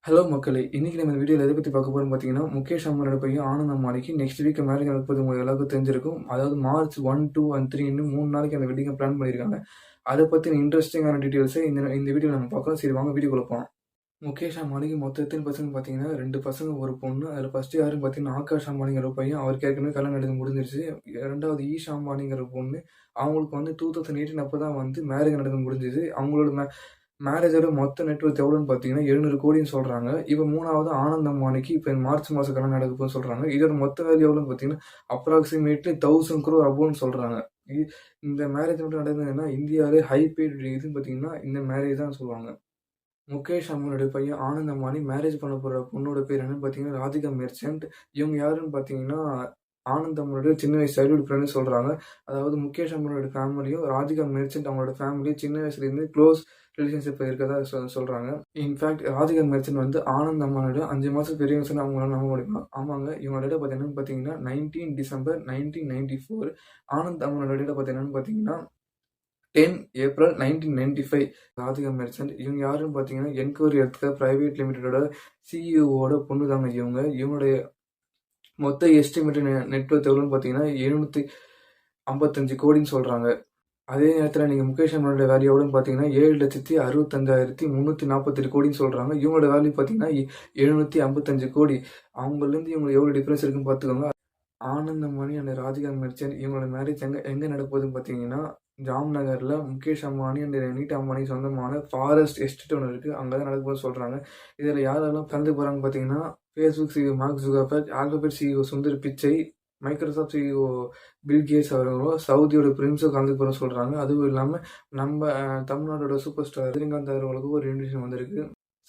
Hello மக்களே! இன்னைக்கு நம்ம இந்த வீடியோல எத பத்தி பார்க்க போறோம்னு பார்த்தீங்கன்னா, முகேஷ் அம்பானியோட பையன் ஆனந்த் அம்பானிக்கு நெக்ஸ்ட் வீக் மேரேஜ் நடக்கப்போது உங்களுக்கு எல்லாருக்கும் தெரிஞ்சிருக்கும். அதாவது மார்ச் 1, 2 அண்ட் 3 இன்னும் 3 நாளைக்கு அந்த வெட்டிங்க பிளான் பண்ணியிருக்காங்க. அத பத்தின இன்ட்ரஸ்டிங்கான டீட்டெயில்ஸ இந்த வீடியோல நம்ம பார்க்கலாம். சரி வாங்க வீடியோக்குள்ள போலாம். முகேஷ் அம்பானிக்கு மொத்தம் எத்தன பசங்கன்னு பார்த்தீங்கன்னா, 2 பசங்க, 1 பொண்ணு. அதில ஃபர்ஸ்ட் யாருன்னு பார்த்தீங்கன்னா, ஆகாஷ் அம்பானிங்கிற ஒரு பையன். அவருக்கு ஏற்கனவே கல்யாணம் நடந்து முடிஞ்சிருச்சு. 2வது ஈஷா அம்பானிங்கிற பொண்ணு. அவங்களுக்கு வந்து 2018 அப்ப தான் வந்து மேரேஜ் நடந்து முடிஞ்சது. அவங்களோட மேரேஜோட மொத்த நெட்வொர்த் எவ்வளோன்னு பார்த்தீங்கன்னா, 700 கோடின்னு சொல்றாங்க. இப்ப 3வது ஆனந்த் அம்பானிக்கு இப்ப மார்ச் மாசம் கல்யாணம் நடக்க போதுன்னு சொல்றாங்க. இதோட மொத்த வேல்யூ எவ்வளோன்னு பார்த்தீங்கன்னா, அப்ராக்ஸிமேட்லி 1000 crore அபோவ்ன்னு சொல்றாங்க. இ இந்த மேரேஜ் மட்டும் நடந்ததுன்னா, இந்தியாவிலே ஹை பெய்ட் இதுன்னு பார்த்தீங்கன்னா, இந்த மேரேஜ் தான் சொல்லுவாங்க. முகேஷ் அம்பானியோட பையன் ஆனந்த் அம்பானி மேரேஜ் பண்ண போற பொண்ணோட பேர் என்னன்னு பார்த்தீங்கன்னா, ராதிகா மெர்ச்சன்ட். இவங்க யாருன்னு பார்த்தீங்கன்னா, ஆனந்த் அம்பானியோட சின்ன வயசு சைல்ட்ஹுட் ஃப்ரெண்ட்ன்னு சொல்றாங்க. அதாவது முகேஷ் அம்பானியோட ஃபேமிலியும், ராதிகா மெர்ச்சன்ட் அவங்களோட ஃபேமிலியும் சின்ன வயசுலேருந்து க்ளோஸ் ரிலேஷன்ஷிப்ல இருக்கறதா சொல்றாங்க. இன்ஃபாக்ட் ராதிகா மெர்ச்சன்ட் வந்து ஆனந்த் அம்பானியோட 5 மாசம் பெரியவங்க சொன்னா அவங்களால நம்ப முடியுமா? ஆமாங்க. இவங்களோட டேட் ஆஃப் பர்த் என்னன்னு பார்த்தீங்கன்னா, 19 டிசம்பர் 1994. ஆனந்த் அம்பானியோட டேட் ஆஃப் பர்த் என்னன்னு பார்த்தீங்கன்னா, 10 ஏப்ரல் 1995. ராதிகா மெர்ச்சன்ட் இவங்க யாருன்னு பார்த்தீங்கன்னா, என்கொயரி ஹெல்த்கேர் பிரைவேட் லிமிடெடோட சிஇஓவோட பொண்ணு தாங்க இவங்க. இவங்களுடைய மொத்த எஸ்டிமேட்டட் நெட்வொர்த் எவ்வளோன்னு பார்த்தீங்கன்னா, 755 கோடின்னு சொல்றாங்க. அதே நேரத்தில நீங்க முகேஷ் அம்பானியோட வேல்யூ எவ்வளோன்னு பார்த்தீங்கன்னா, 7,65,348 கோடின்னு சொல்றாங்க. இவங்களோட வேல்யூ பார்த்தீங்கன்னா, 755 கோடி. அவங்கலேருந்து இவங்களுக்கு எவ்வளோ டிஃபரன்ஸ் இருக்குன்னு பார்த்துக்கோங்க. ஆனந்த் அம்பானி அண்ட் ராதிகா மெர்ச்சன்ட் இவங்களோட மேரேஜ் எங்க எங்க நடக்கப்போகுதுன்னு பார்த்தீங்கன்னா, ஜாம்நகர்ல முகேஷ் அம்பானி அண்ட் நீதா அம்பானி சொந்தமான ஃபாரஸ்ட் எஸ்டேட் ஒண்ணு இருக்கு. அங்க தான் நடக்கப்போகுதுன்னு சொல்றாங்க. இதில யாரெல்லாம் கலந்துக்க போறாங்கன்னு பார்த்தீங்கன்னா, Facebook CEO mark Zuckerberg, alphabet CEO Sundar Pichai, Microsoft CEO bill Gates அவர்களும், சவுதியோட பிரின்ஸும் கலந்துக்க போறோம்னு சொல்றாங்க. அதுவும் இல்லாம நம்ம தமிழ்நாட்டோட சூப்பர் ஸ்டார் ரஜினிகாந்த் அவர்களுக்கும் ஒரு இன்விடேஷன் வந்திருக்கு.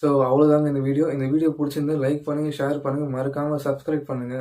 ஸோ அவ்வளோதாங்க இந்த வீடியோ. இந்த வீடியோ புடிச்சிருந்தா லைக் பண்ணுங்க, ஷேர் பண்ணுங்க, மறக்காம சப்ஸ்கிரைப் பண்ணுங்க.